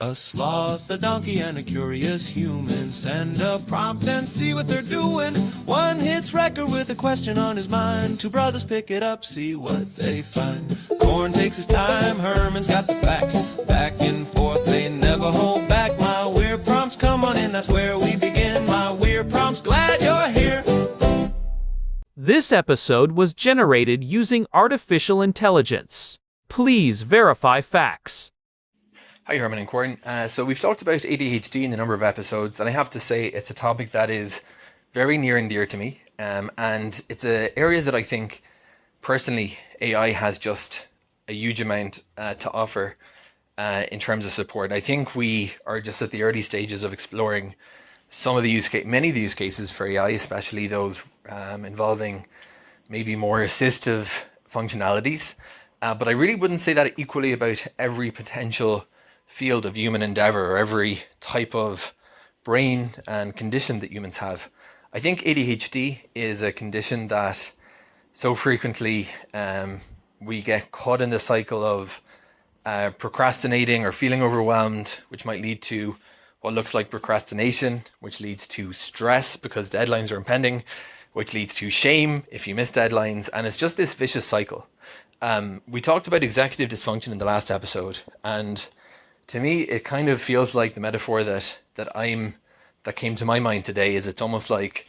A sloth, a donkey, and a curious human. Send a prompt and see what they're doing. One hits record with a question on his mind. Two brothers pick it up, see what they find. Corn takes his time, Herman's got the facts. Back and forth, they never hold back. My weird prompts, come on in, that's where we begin. My weird prompts, glad you're here. This episode was generated using artificial intelligence. Please verify facts. Hi, Herman and Corn. So we've talked about ADHD in a number of episodes, and I have to say it's a topic that is very near and dear to me. And it's an area that I think, personally, AI has just a huge amount to offer in terms of support. I think we are just at the early stages of exploring some of the many of the use cases for AI, especially those involving maybe more assistive functionalities. But I really wouldn't say that equally about every potential field of human endeavor or every type of brain and condition that humans have. I think ADHD is a condition that so frequently we get caught in the cycle of procrastinating or feeling overwhelmed, which might lead to what looks like procrastination, which leads to stress because deadlines are impending, which leads to shame if you miss deadlines. And it's just this vicious cycle. We talked about executive dysfunction in the last episode, and to me, it kind of feels like the metaphor that came to my mind today is it's almost like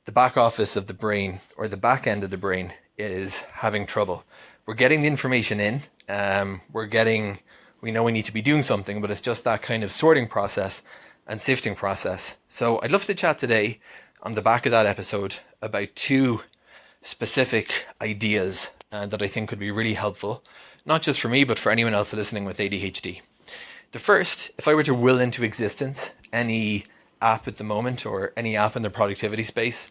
the back office of the brain or the back end of the brain is having trouble. We're getting the information in, we know we need to be doing something, but it's just that kind of sorting process and sifting process. So I'd love to chat today on the back of that episode about two specific ideas that I think could be really helpful, not just for me, but for anyone else listening with ADHD. The first, if I were to will into existence any app at the moment or any app in the productivity space,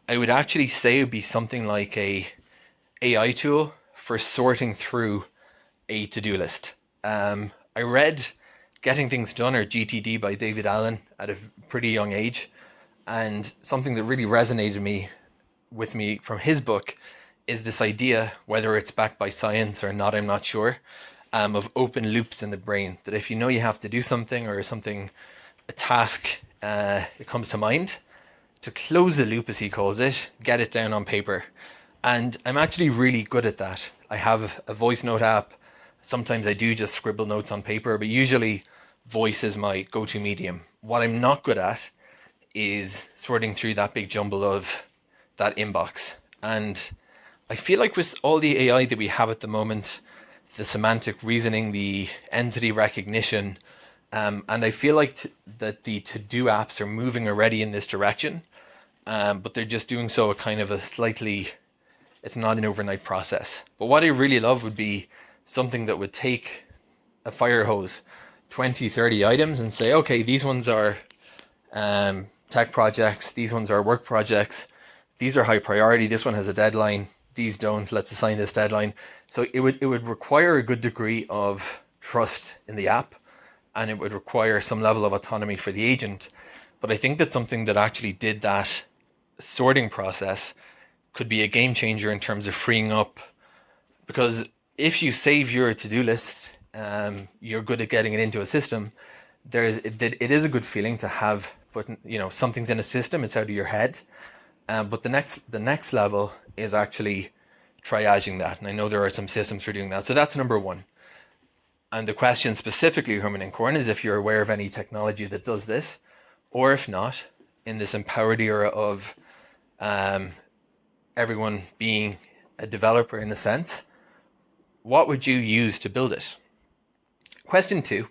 I would actually say it would be something like a AI tool for sorting through a to-do list. I read Getting Things Done, or GTD, by David Allen at a pretty young age, and something that really resonated with me from his book is this idea, whether it's backed by science or not, I'm not sure, of open loops in the brain, that if you know you have to do something or a task, it comes to mind, to close the loop, as he calls it, get it down on paper. And I'm actually really good at that. I have a voice note app. Sometimes I do just scribble notes on paper, but usually voice is my go-to medium. What I'm not good at is sorting through that big jumble of that inbox. And I feel like with all the AI that we have at the moment, the semantic reasoning, the entity recognition, and I feel like that the to-do apps are moving already in this direction, but they're just doing so it's not an overnight process. But what I really love would be something that would take a fire hose, 20, 30 items and say, okay, these ones are tech projects, these ones are work projects, these are high priority, this one has a deadline, these don't, let's assign this deadline. So it would require a good degree of trust in the app, and it would require some level of autonomy for the agent. But I think that something that actually did that sorting process could be a game changer in terms of freeing up, because if you save your to-do list, you're good at getting it into a system. It is a good feeling to have, but something's in a system, it's out of your head. But the next level is actually triaging that. And I know there are some systems for doing that. So that's number one. And the question specifically, Herman and Corn, is if you're aware of any technology that does this, or if not, in this empowered era of everyone being a developer in a sense, what would you use to build it? Question two,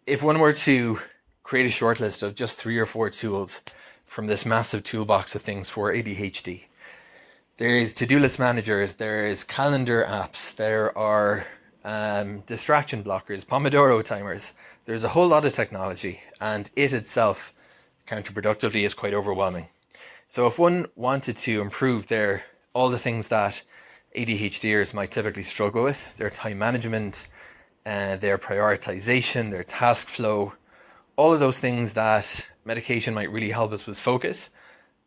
if one were to create a short list of just 3 or 4 tools from this massive toolbox of things for ADHD. There's to-do list managers, there's calendar apps, there are distraction blockers, Pomodoro timers. There's a whole lot of technology, and it itself, counterproductively, is quite overwhelming. So if one wanted to improve all the things that ADHDers might typically struggle with, their time management, their prioritization, their task flow, all of those things that medication might really help us with focus,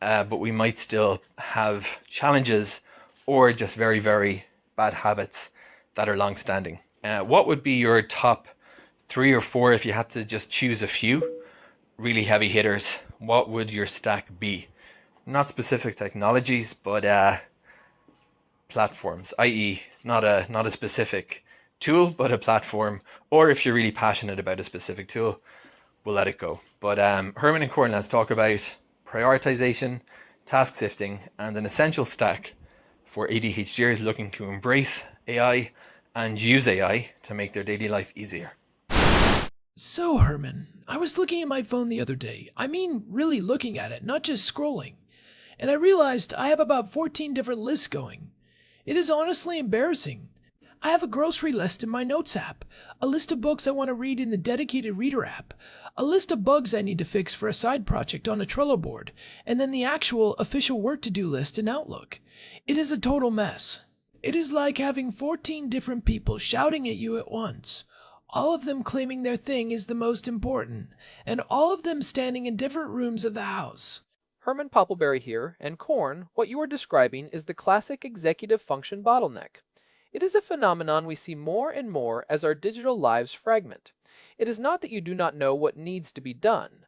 but we might still have challenges or just very, very bad habits that are long-standing. What would be your top 3 or 4, if you had to just choose a few really heavy hitters, what would your stack be? Not specific technologies, but platforms, i.e., not a specific tool, but a platform. Or if you're really passionate about a specific tool, we'll let it go. But Herman and Corin, let's talk about prioritization, task sifting, and an essential stack for ADHDers looking to embrace AI and use AI to make their daily life easier. So, Herman, I was looking at my phone the other day. I mean, really looking at it, not just scrolling. And I realized I have about 14 different lists going. It is honestly embarrassing. I have a grocery list in my Notes app, a list of books I want to read in the dedicated Reader app, a list of bugs I need to fix for a side project on a Trello board, and then the actual official work to-do list in Outlook. It is a total mess. It is like having 14 different people shouting at you at once, all of them claiming their thing is the most important, and all of them standing in different rooms of the house. Herman Poppleberry here, and Corn, what you are describing is the classic executive function bottleneck. It is a phenomenon we see more and more as our digital lives fragment. It is not that you do not know what needs to be done.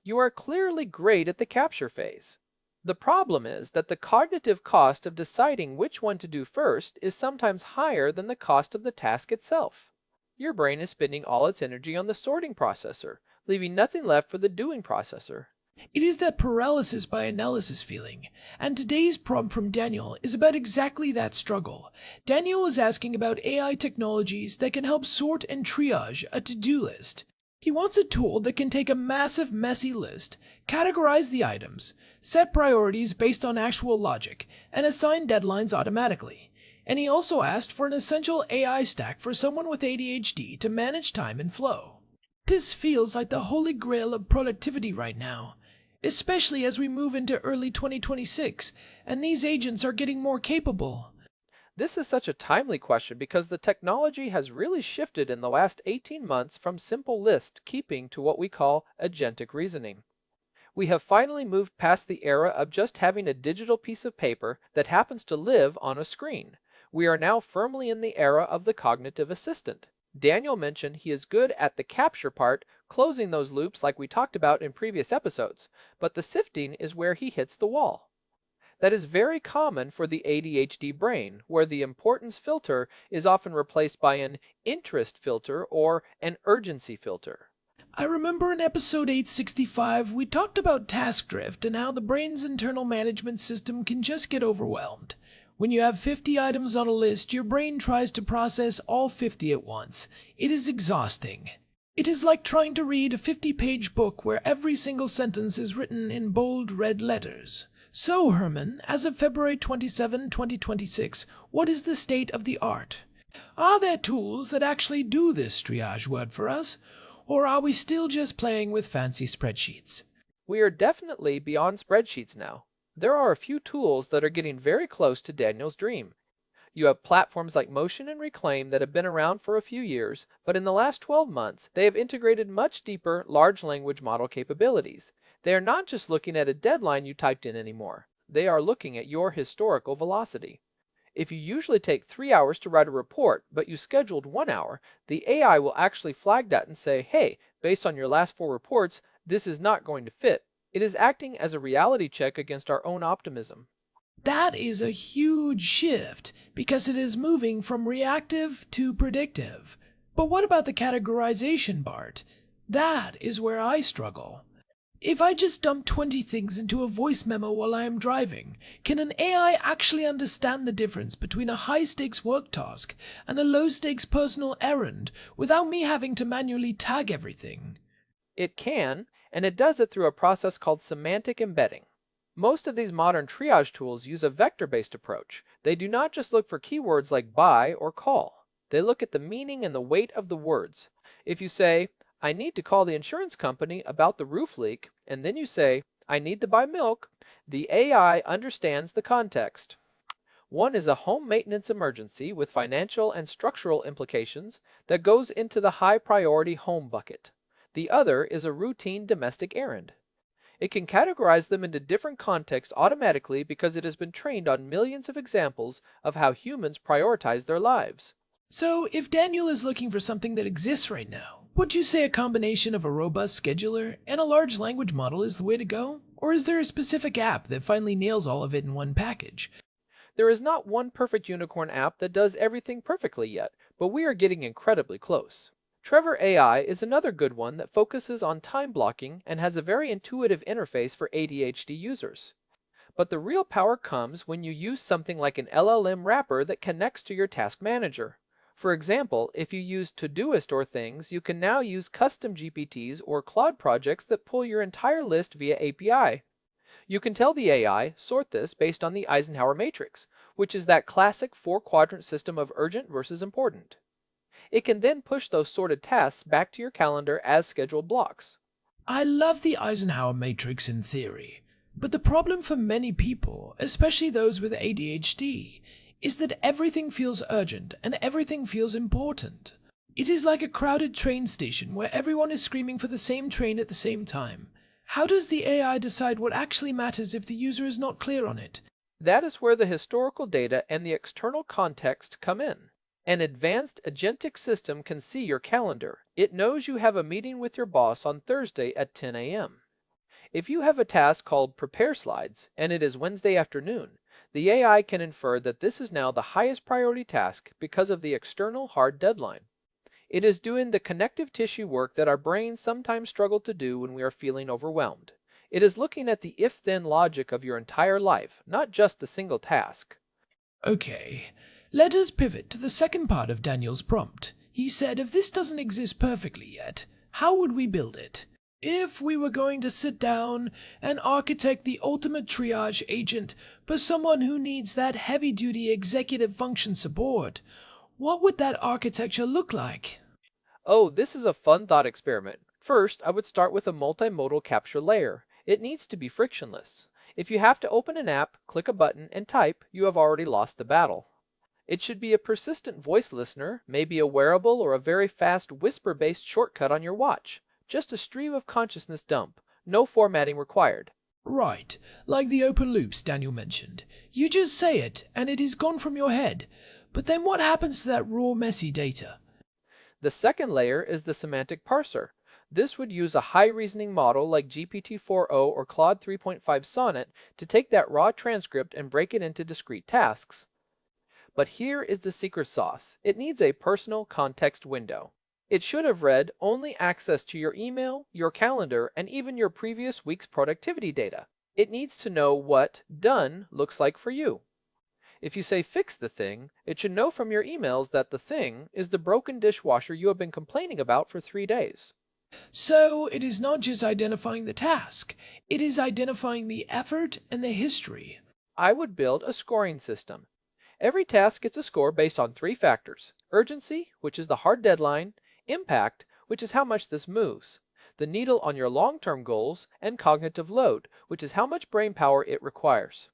You are clearly great at the capture phase. The problem is that the cognitive cost of deciding which one to do first is sometimes higher than the cost of the task itself. Your brain is spending all its energy on the sorting processor, leaving nothing left for the doing processor. It is that paralysis by analysis feeling, and today's prompt from Daniel is about exactly that struggle. Daniel is asking about AI technologies that can help sort and triage a to-do list. He wants a tool that can take a massive, messy list, categorize the items, set priorities based on actual logic, and assign deadlines automatically. And he also asked for an essential AI stack for someone with ADHD to manage time and flow. This feels like the holy grail of productivity right now, especially as we move into early 2026, and these agents are getting more capable. This is such a timely question because the technology has really shifted in the last 18 months from simple list keeping to what we call agentic reasoning. We have finally moved past the era of just having a digital piece of paper that happens to live on a screen. We are now firmly in the era of the cognitive assistant. Daniel mentioned he is good at the capture part, closing those loops like we talked about in previous episodes, but the sifting is where he hits the wall. That is very common for the ADHD brain, where the importance filter is often replaced by an interest filter or an urgency filter. I remember in episode 865 we talked about task drift and how the brain's internal management system can just get overwhelmed. When you have 50 items on a list, your brain tries to process all 50 at once. It is exhausting. It is like trying to read a 50-page book where every single sentence is written in bold red letters. So, Herman, as of February 27, 2026, what is the state of the art? Are there tools that actually do this triage word for us? Or are we still just playing with fancy spreadsheets? We are definitely beyond spreadsheets now. There are a few tools that are getting very close to Daniel's dream. You have platforms like Motion and Reclaim that have been around for a few years, but in the last 12 months, they have integrated much deeper large language model capabilities. They are not just looking at a deadline you typed in anymore. They are looking at your historical velocity. If you usually take 3 hours to write a report, but you scheduled 1 hour, the AI will actually flag that and say, hey, based on your last 4 reports, this is not going to fit. It is acting as a reality check against our own optimism. That is a huge shift, because it is moving from reactive to predictive. But what about the categorization part? That is where I struggle. If I just dump 20 things into a voice memo while I am driving, can an AI actually understand the difference between a high-stakes work task and a low-stakes personal errand without me having to manually tag everything? It can, and it does it through a process called semantic embedding. Most of these modern triage tools use a vector-based approach. They do not just look for keywords like buy or call. They look at the meaning and the weight of the words. If you say, I need to call the insurance company about the roof leak, and then you say, I need to buy milk, the AI understands the context. One is a home maintenance emergency with financial and structural implications that goes into the high priority home bucket. The other is a routine domestic errand. It can categorize them into different contexts automatically because it has been trained on millions of examples of how humans prioritize their lives. So, if Daniel is looking for something that exists right now, Would you say a combination of a robust scheduler and a large language model is the way to go? Or is there a specific app that finally nails all of it in one package? There is not one perfect unicorn app that does everything perfectly yet, but we are getting incredibly close. Trevor AI is another good one that focuses on time blocking and has a very intuitive interface for ADHD users. But the real power comes when you use something like an LLM wrapper that connects to your task manager. For example, if you use Todoist or things, you can now use custom GPTs or Claude projects that pull your entire list via API. You can tell the AI, sort this based on the Eisenhower matrix, which is that classic four-quadrant system of urgent versus important. It can then push those sorted tasks back to your calendar as scheduled blocks. I love the Eisenhower matrix in theory, but the problem for many people, especially those with ADHD, is that everything feels urgent and everything feels important. It is like a crowded train station where everyone is screaming for the same train at the same time. How does the AI decide what actually matters if the user is not clear on it? That is where the historical data and the external context come in. An advanced agentic system can see your calendar. It knows you have a meeting with your boss on Thursday at 10 a.m. If you have a task called Prepare Slides and it is Wednesday afternoon, the AI can infer that this is now the highest priority task because of the external hard deadline. It is doing the connective tissue work that our brains sometimes struggle to do when we are feeling overwhelmed. It is looking at the if-then logic of your entire life, not just the single task. Okay, let us pivot to the second part of Daniel's prompt. He said if this doesn't exist perfectly yet, how would we build it? If we were going to sit down and architect the ultimate triage agent for someone who needs that heavy-duty executive function support, what would that architecture look like? Oh, this is a fun thought experiment. First, I would start with a multimodal capture layer. It needs to be frictionless. If you have to open an app, click a button, and type, you have already lost the battle. It should be a persistent voice listener, maybe a wearable or a very fast whisper-based shortcut on your watch. Just a stream of consciousness dump. No formatting required. Right, like the open loops Daniel mentioned. You just say it, and it is gone from your head. But then what happens to that raw, messy data? The second layer is the semantic parser. This would use a high reasoning model like GPT-4o or Claude 3.5 Sonnet to take that raw transcript and break it into discrete tasks. But here is the secret sauce. It needs a personal context window. It should have read only access to your email, your calendar, and even your previous week's productivity data. It needs to know what done looks like for you. If you say fix the thing, it should know from your emails that the thing is the broken dishwasher you have been complaining about for 3 days. So it is not just identifying the task, it is identifying the effort and the history. I would build a scoring system. Every task gets a score based on 3 factors: urgency, which is the hard deadline, impact, which is how much this moves, the needle on your long-term goals, and cognitive load, which is how much brain power it requires.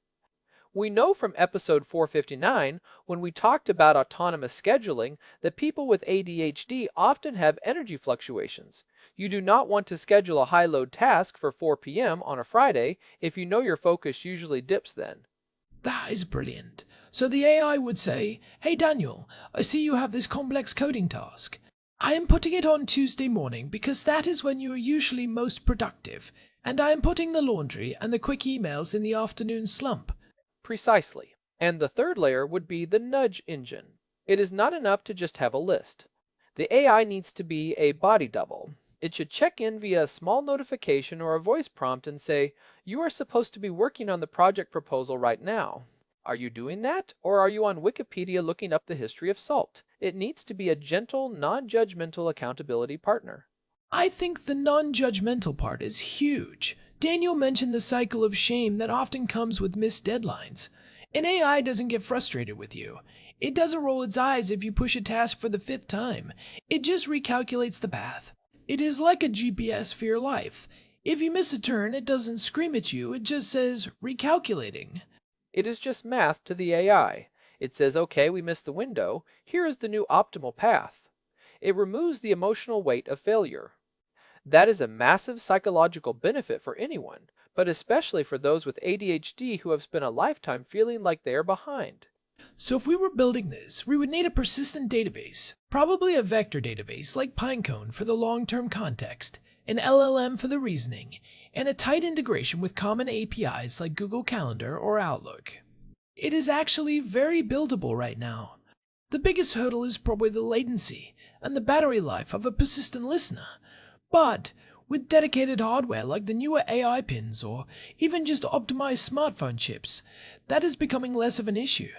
We know from episode 459, when we talked about autonomous scheduling, that people with ADHD often have energy fluctuations. You do not want to schedule a high-load task for 4 p.m. on a Friday if you know your focus usually dips then. That is brilliant. So the AI would say, hey Daniel, I see you have this complex coding task. I am putting it on Tuesday morning because that is when you are usually most productive, and I am putting the laundry and the quick emails in the afternoon slump. Precisely. And the third layer would be the nudge engine. It is not enough to just have a list. The AI needs to be a body double. It should check in via a small notification or a voice prompt and say, you are supposed to be working on the project proposal right now. Are you doing that? Or are you on Wikipedia looking up the history of salt? It needs to be a gentle, non-judgmental accountability partner. I think the non-judgmental part is huge. Daniel mentioned the cycle of shame that often comes with missed deadlines. An AI doesn't get frustrated with you. It doesn't roll its eyes if you push a task for the 5th time. It just recalculates the path. It is like a GPS for your life. If you miss a turn, it doesn't scream at you, it just says, recalculating. It is just math to the AI. It says, okay, we missed the window. Here is the new optimal path. It removes the emotional weight of failure. That is a massive psychological benefit for anyone, but especially for those with ADHD who have spent a lifetime feeling like they are behind. So if we were building this, we would need a persistent database, probably a vector database like Pinecone for the long-term context, an LLM for the reasoning, and a tight integration with common APIs like Google Calendar or Outlook. It is actually very buildable right now. The biggest hurdle is probably the latency and the battery life of a persistent listener, but with dedicated hardware like the newer AI pins or even just optimized smartphone chips, that is becoming less of an issue.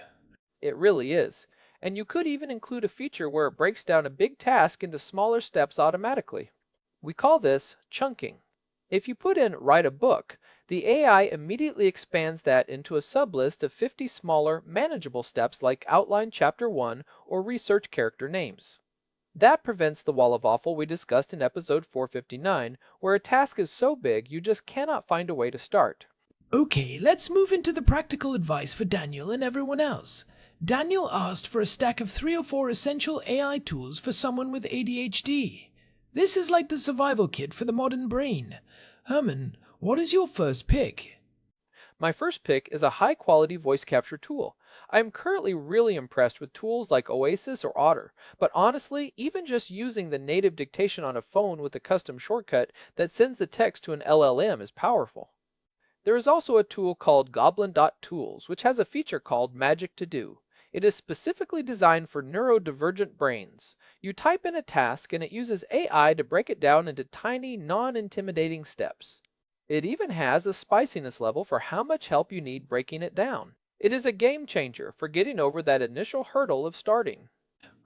It really is. And you could even include a feature where it breaks down a big task into smaller steps automatically. We call this chunking. If you put in write a book, the AI immediately expands that into a sublist of 50 smaller, manageable steps like outline chapter 1 or research character names. That prevents the wall of awful we discussed in episode 459, where a task is so big you just cannot find a way to start. Okay, let's move into the practical advice for Daniel and everyone else. Daniel asked for a stack of 3 or 4 essential AI tools for someone with ADHD. This is like the survival kit for the modern brain. Herman, what is your first pick? My first pick is a high-quality voice capture tool. I am currently really impressed with tools like Oasis or Otter, but honestly, even just using the native dictation on a phone with a custom shortcut that sends the text to an LLM is powerful. There is also a tool called Goblin.Tools, which has a feature called Magic to Do. It is specifically designed for neurodivergent brains. You type in a task and it uses AI to break it down into tiny, non-intimidating steps. It even has a spiciness level for how much help you need breaking it down. It is a game changer for getting over that initial hurdle of starting.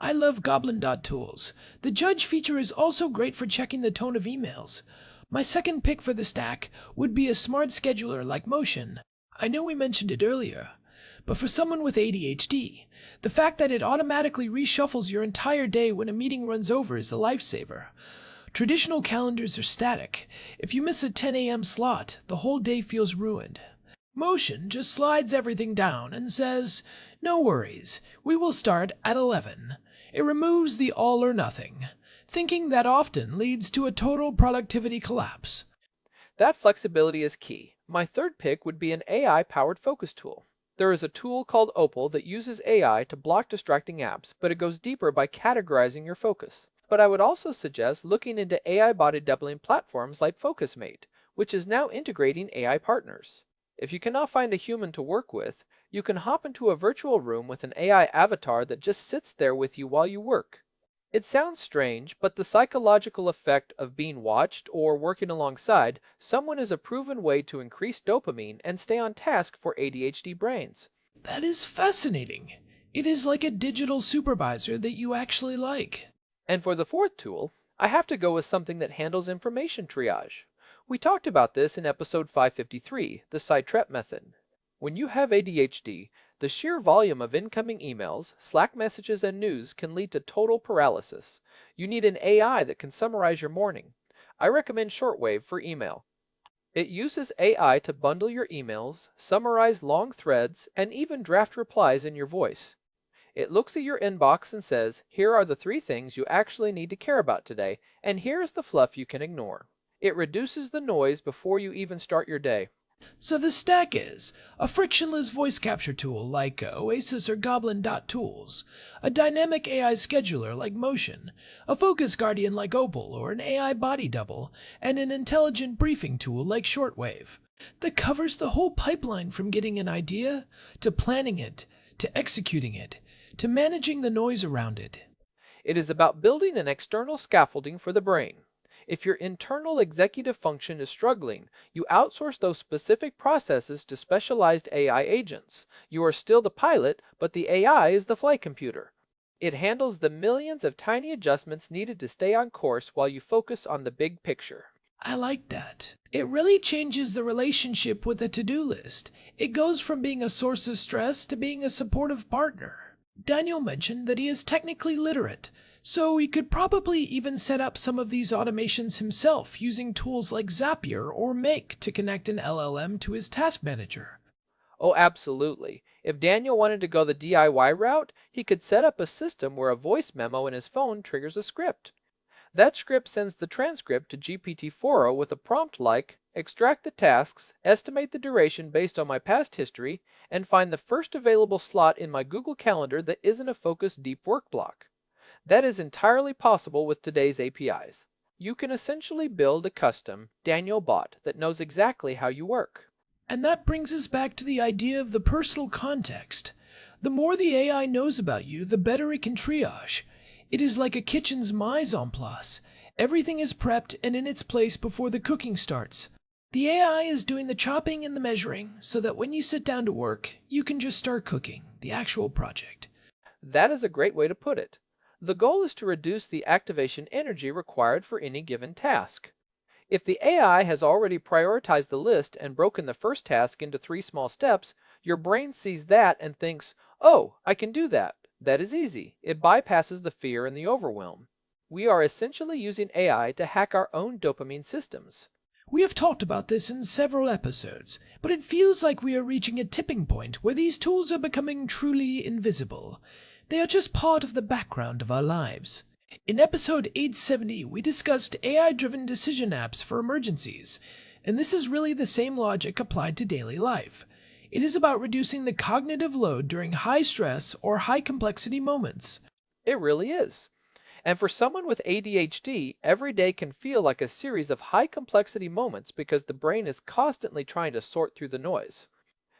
I love Goblin.Tools. The judge feature is also great for checking the tone of emails. My second pick for the stack would be a smart scheduler like Motion. I know we mentioned it earlier, but for someone with ADHD, the fact that it automatically reshuffles your entire day when a meeting runs over is a lifesaver. Traditional calendars are static. If you miss a 10 a.m. slot, the whole day feels ruined. Motion just slides everything down and says, "No worries, we will start at 11. It removes the all or nothing. Thinking that often leads to a total productivity collapse. That flexibility is key. My third pick would be an AI-powered focus tool. There is a tool called Opal that uses AI to block distracting apps, but it goes deeper by categorizing your focus. But I would also suggest looking into AI body doubling platforms like FocusMate, which is now integrating AI partners. If you cannot find a human to work with, you can hop into a virtual room with an AI avatar that just sits there with you while you work. It sounds strange, but the psychological effect of being watched or working alongside someone is a proven way to increase dopamine and stay on task for ADHD brains. That is fascinating. It is like a digital supervisor that you actually like. And for the fourth tool, I have to go with something that handles information triage. We talked about this in episode 553, the Cytrep method. When you have ADHD, the sheer volume of incoming emails, Slack messages, and news can lead to total paralysis. You need an AI that can summarize your morning. I recommend Shortwave for email. It uses AI to bundle your emails, summarize long threads, and even draft replies in your voice. It looks at your inbox and says, here are the 3 things you actually need to care about today, and here's the fluff you can ignore. It reduces the noise before you even start your day. So the stack is a frictionless voice capture tool like Oasis or Goblin.Tools, a dynamic AI scheduler like Motion, a focus guardian like Opal or an AI body double, and an intelligent briefing tool like Shortwave that covers the whole pipeline from getting an idea, to planning it, to executing it, to managing the noise around it. It is about building an external scaffolding for the brain. If your internal executive function is struggling, you outsource those specific processes to specialized AI agents. You are still the pilot, but the AI is the flight computer. It handles the millions of tiny adjustments needed to stay on course while you focus on the big picture. I like that. It really changes the relationship with the to-do list. It goes from being a source of stress to being a supportive partner. Daniel mentioned that he is technically literate, so he could probably even set up some of these automations himself using tools like Zapier or Make to connect an LLM to his task manager. Oh, absolutely. If Daniel wanted to go the DIY route, he could set up a system where a voice memo in his phone triggers a script. That script sends the transcript to GPT-4o with a prompt like, extract the tasks, estimate the duration based on my past history, and find the first available slot in my Google Calendar that isn't a focused deep work block. That is entirely possible with today's APIs. You can essentially build a custom Daniel bot that knows exactly how you work. And that brings us back to the idea of the personal context. The more the AI knows about you, the better it can triage. It is like a kitchen's mise en place. Everything is prepped and in its place before the cooking starts. The AI is doing the chopping and the measuring so that when you sit down to work, you can just start cooking, the actual project. That is a great way to put it. The goal is to reduce the activation energy required for any given task. If the AI has already prioritized the list and broken the first task into 3 small steps, your brain sees that and thinks, oh, I can do that. That is easy. It bypasses the fear and the overwhelm. We are essentially using AI to hack our own dopamine systems. We have talked about this in several episodes, but it feels like we are reaching a tipping point where these tools are becoming truly invisible. They are just part of the background of our lives. In episode 870, we discussed AI-driven decision apps for emergencies, and this is really the same logic applied to daily life. It is about reducing the cognitive load during high stress or high complexity moments. It really is. And for someone with ADHD, every day can feel like a series of high complexity moments because the brain is constantly trying to sort through the noise.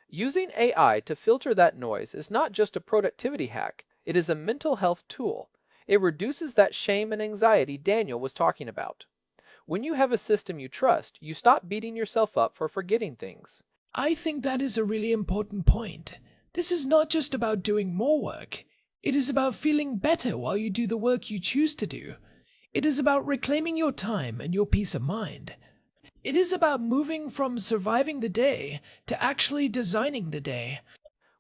Using AI to filter that noise is not just a productivity hack, it is a mental health tool. It reduces that shame and anxiety Daniel was talking about. When you have a system you trust, you stop beating yourself up for forgetting things. I think that is a really important point. This is not just about doing more work. It is about feeling better while you do the work you choose to do. It is about reclaiming your time and your peace of mind. It is about moving from surviving the day to actually designing the day.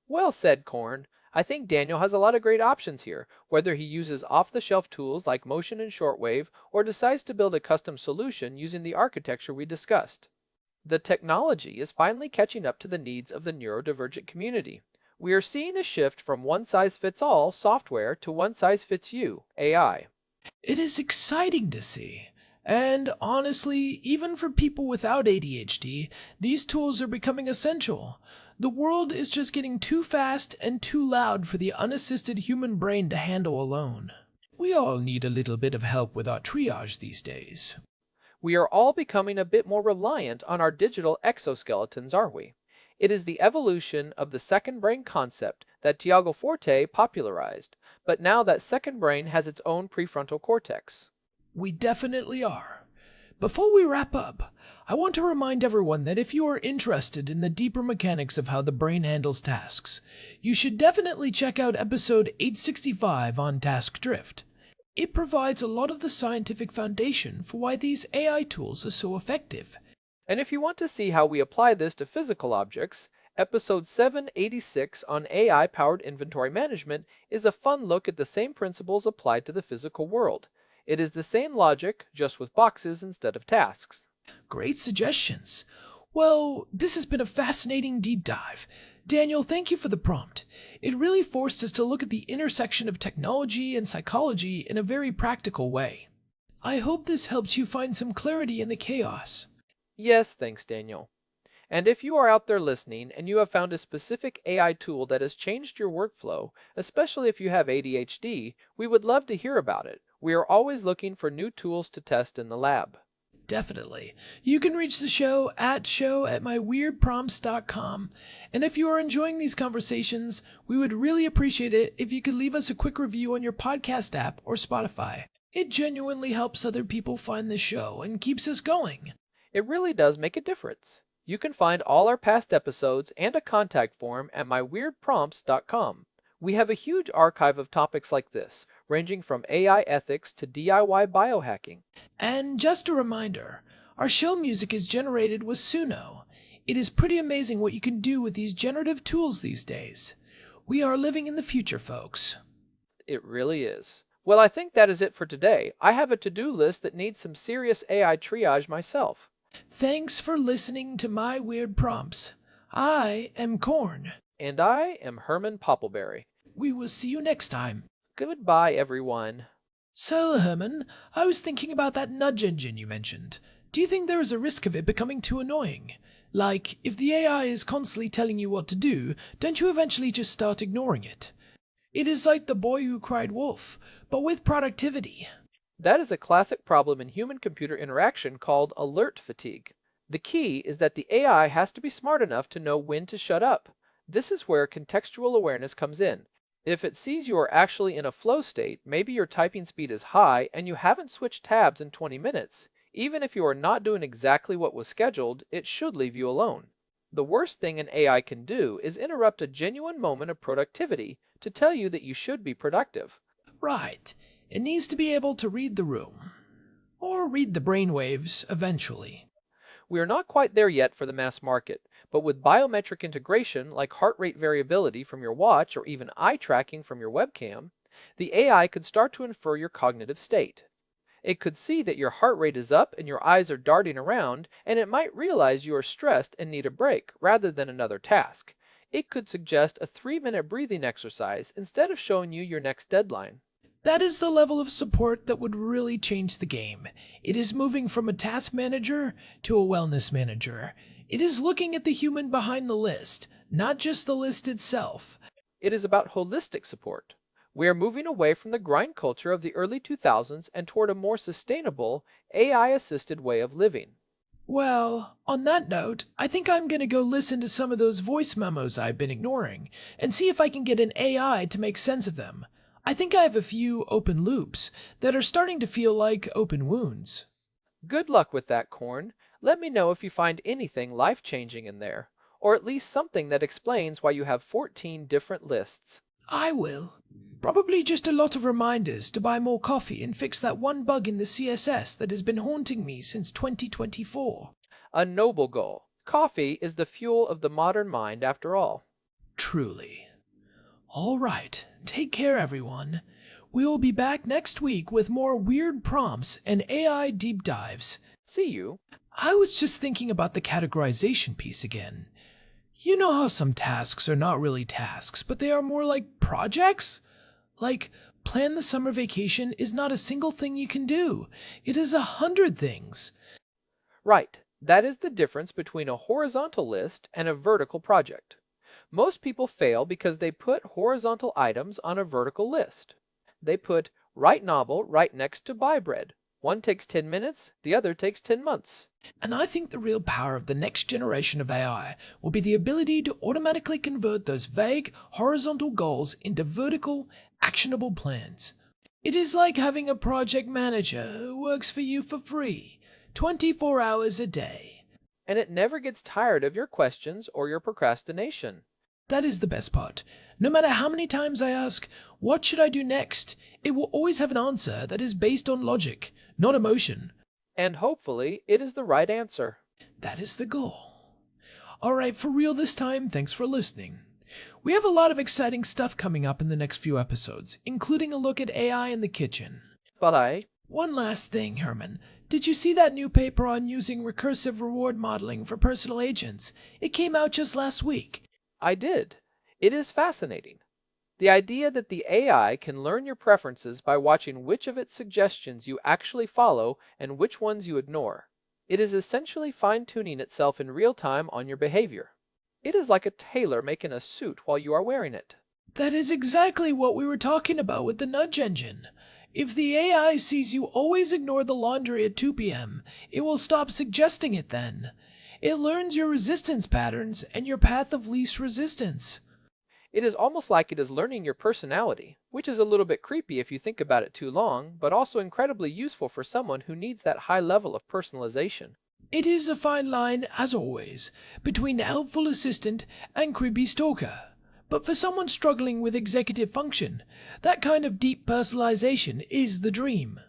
Well said, Korn. I think Daniel has a lot of great options here, whether he uses off-the-shelf tools like Motion and Shortwave or decides to build a custom solution using the architecture we discussed. The technology is finally catching up to the needs of the neurodivergent community. We are seeing a shift from one-size-fits-all software to one-size-fits-you AI. It is exciting to see. And honestly, even for people without ADHD, these tools are becoming essential. The world is just getting too fast and too loud for the unassisted human brain to handle alone. We all need a little bit of help with our triage these days. We are all becoming a bit more reliant on our digital exoskeletons, aren't we? It is the evolution of the second brain concept that Tiago Forte popularized, but now that second brain has its own prefrontal cortex. We definitely are. Before we wrap up, I want to remind everyone that if you are interested in the deeper mechanics of how the brain handles tasks, you should definitely check out episode 865 on task drift. It provides a lot of the scientific foundation for why these AI tools are so effective. And if you want to see how we apply this to physical objects, episode 786 on AI-powered inventory management is a fun look at the same principles applied to the physical world. It is the same logic, just with boxes instead of tasks. Great suggestions. Well, this has been a fascinating deep dive. Daniel, thank you for the prompt. It really forced us to look at the intersection of technology and psychology in a very practical way. I hope this helps you find some clarity in the chaos. Yes, thanks, Daniel. And if you are out there listening and you have found a specific AI tool that has changed your workflow, especially if you have ADHD, we would love to hear about it. We are always looking for new tools to test in the lab. Definitely. You can reach the show at show@myweirdprompts.com. And if you are enjoying these conversations, we would really appreciate it if you could leave us a quick review on your podcast app or Spotify. It genuinely helps other people find the show and keeps us going. It really does make a difference. You can find all our past episodes and a contact form at myweirdprompts.com. We have a huge archive of topics like this, ranging from AI ethics to DIY biohacking. And just a reminder, our show music is generated with Suno. It is pretty amazing what you can do with these generative tools these days. We are living in the future, folks. It really is. Well, I think that is it for today. I have a to-do list that needs some serious AI triage myself. Thanks for listening to My Weird Prompts. I am Korn. And I am Herman Poppleberry. We will see you next time. Goodbye, everyone. So, Herman, I was thinking about that nudge engine you mentioned. Do you think there is a risk of it becoming too annoying? Like, if the AI is constantly telling you what to do, don't you eventually just start ignoring it? It is like the boy who cried wolf, but with productivity. That is a classic problem in human-computer interaction called alert fatigue. The key is that the AI has to be smart enough to know when to shut up. This is where contextual awareness comes in. If it sees you are actually in a flow state, maybe your typing speed is high and you haven't switched tabs in 20 minutes, even if you are not doing exactly what was scheduled, it should leave you alone. The worst thing an AI can do is interrupt a genuine moment of productivity to tell you that you should be productive. Right. It needs to be able to read the room. Or read the brainwaves, eventually. We are not quite there yet for the mass market, but with biometric integration like heart rate variability from your watch or even eye tracking from your webcam, the AI could start to infer your cognitive state. It could see that your heart rate is up and your eyes are darting around, and it might realize you are stressed and need a break rather than another task. It could suggest a 3-minute breathing exercise instead of showing you your next deadline. That is the level of support that would really change the game. It is moving from a task manager to a wellness manager. It is looking at the human behind the list, not just the list itself. It is about holistic support. We are moving away from the grind culture of the early 2000s and toward a more sustainable, AI-assisted way of living. Well, on that note, I think I'm gonna go listen to some of those voice memos I've been ignoring and see if I can get an AI to make sense of them. I think I have a few open loops that are starting to feel like open wounds. Good luck with that, Corn. Let me know if you find anything life-changing in there, or at least something that explains why you have 14 different lists. I will. Probably just a lot of reminders to buy more coffee and fix that one bug in the CSS that has been haunting me since 2024. A noble goal. Coffee is the fuel of the modern mind after all. Truly. All right, take care everyone. We will be back next week with more weird prompts and AI deep dives. See you. I was just thinking about the categorization piece again. You know how some tasks are not really tasks, but they are more like projects? Like, plan the summer vacation is not a single thing you can do. It is 100 things. Right. That is the difference between a horizontal list and a vertical project. Most people fail because they put horizontal items on a vertical list. They put write novel right next to buy bread. One takes 10 minutes, the other takes 10 months. And I think the real power of the next generation of AI will be the ability to automatically convert those vague horizontal goals into vertical, actionable plans. It is like having a project manager who works for you for free, 24 hours a day. And it never gets tired of your questions or your procrastination. That is the best part. No matter how many times I ask, what should I do next? It will always have an answer that is based on logic, not emotion. And hopefully, it is the right answer. That is the goal. All right, for real this time, thanks for listening. We have a lot of exciting stuff coming up in the next few episodes, including a look at AI in the kitchen. Bye. One last thing, Herman. Did you see that new paper on using recursive reward modeling for personal agents? It came out just last week. I did. It is fascinating. The idea that the AI can learn your preferences by watching which of its suggestions you actually follow and which ones you ignore. It is essentially fine-tuning itself in real time on your behavior. It is like a tailor making a suit while you are wearing it. That is exactly what we were talking about with the nudge engine. If the AI sees you always ignore the laundry at 2 p.m., it will stop suggesting it then. It learns your resistance patterns and your path of least resistance. It is almost like it is learning your personality, which is a little bit creepy if you think about it too long, but also incredibly useful for someone who needs that high level of personalization. It is a fine line, as always, between helpful assistant and creepy stalker. But for someone struggling with executive function, that kind of deep personalization is the dream.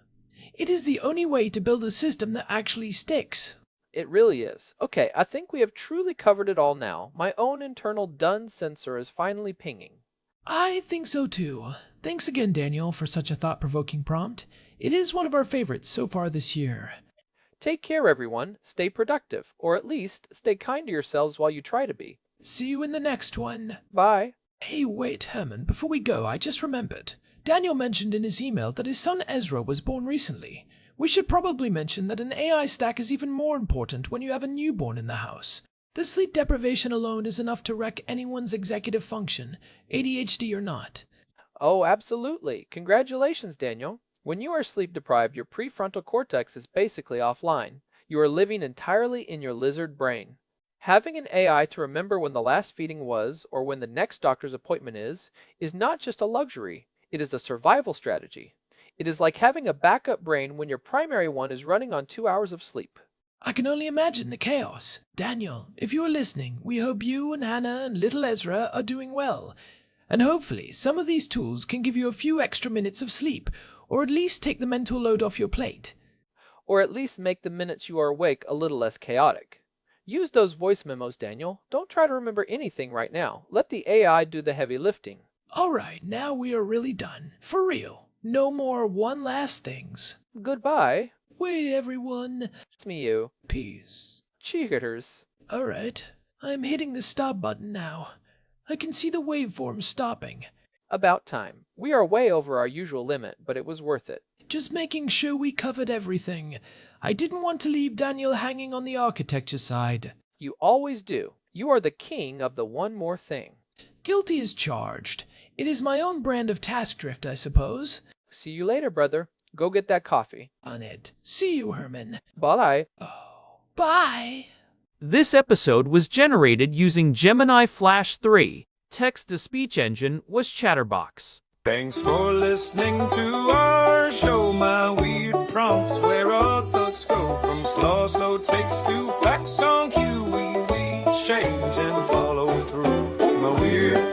It is the only way to build a system that actually sticks. It really is. Okay, I think we have truly covered it all now. My own internal done sensor is finally pinging. I think so too. Thanks again, Daniel, for such a thought-provoking prompt. It is one of our favorites so far this year. Take care, everyone. Stay productive, or at least stay kind to yourselves while you try to be. See you in the next one. Bye. Hey, wait, Herman, before we go, I just remembered. Daniel mentioned in his email that his son Ezra was born recently. We should probably mention that an AI stack is even more important when you have a newborn in the house. The sleep deprivation alone is enough to wreck anyone's executive function, ADHD or not. Oh, absolutely. Congratulations, Daniel. When you are sleep deprived, your prefrontal cortex is basically offline. You are living entirely in your lizard brain. Having an AI to remember when the last feeding was or when the next doctor's appointment is not just a luxury, it is a survival strategy. It is like having a backup brain when your primary one is running on 2 hours of sleep. I can only imagine the chaos. Daniel, if you are listening, we hope you and Hannah and little Ezra are doing well. And hopefully some of these tools can give you a few extra minutes of sleep, or at least take the mental load off your plate. Or at least make the minutes you are awake a little less chaotic. Use those voice memos, Daniel. Don't try to remember anything right now. Let the AI do the heavy lifting. Alright, now we are really done. For real. No more one last things. Goodbye. Wait, everyone. It's me, you. Peace. Cheaters. Alright, I'm hitting the stop button now. I can see the waveform stopping. About time. We are way over our usual limit, but it was worth it. Just making sure we covered everything. I didn't want to leave Daniel hanging on the architecture side. You always do. You are the king of the one more thing. Guilty as charged. It is my own brand of task drift, I suppose. See you later, brother. Go get that coffee. On it. See you, Herman. Bye. Oh, bye. This episode was generated using Gemini Flash 3. Text-to-speech engine was Chatterbox. Thanks for listening to our show. My weird prompts where our thoughts go from slow takes to facts on cue. We change and follow through. My weird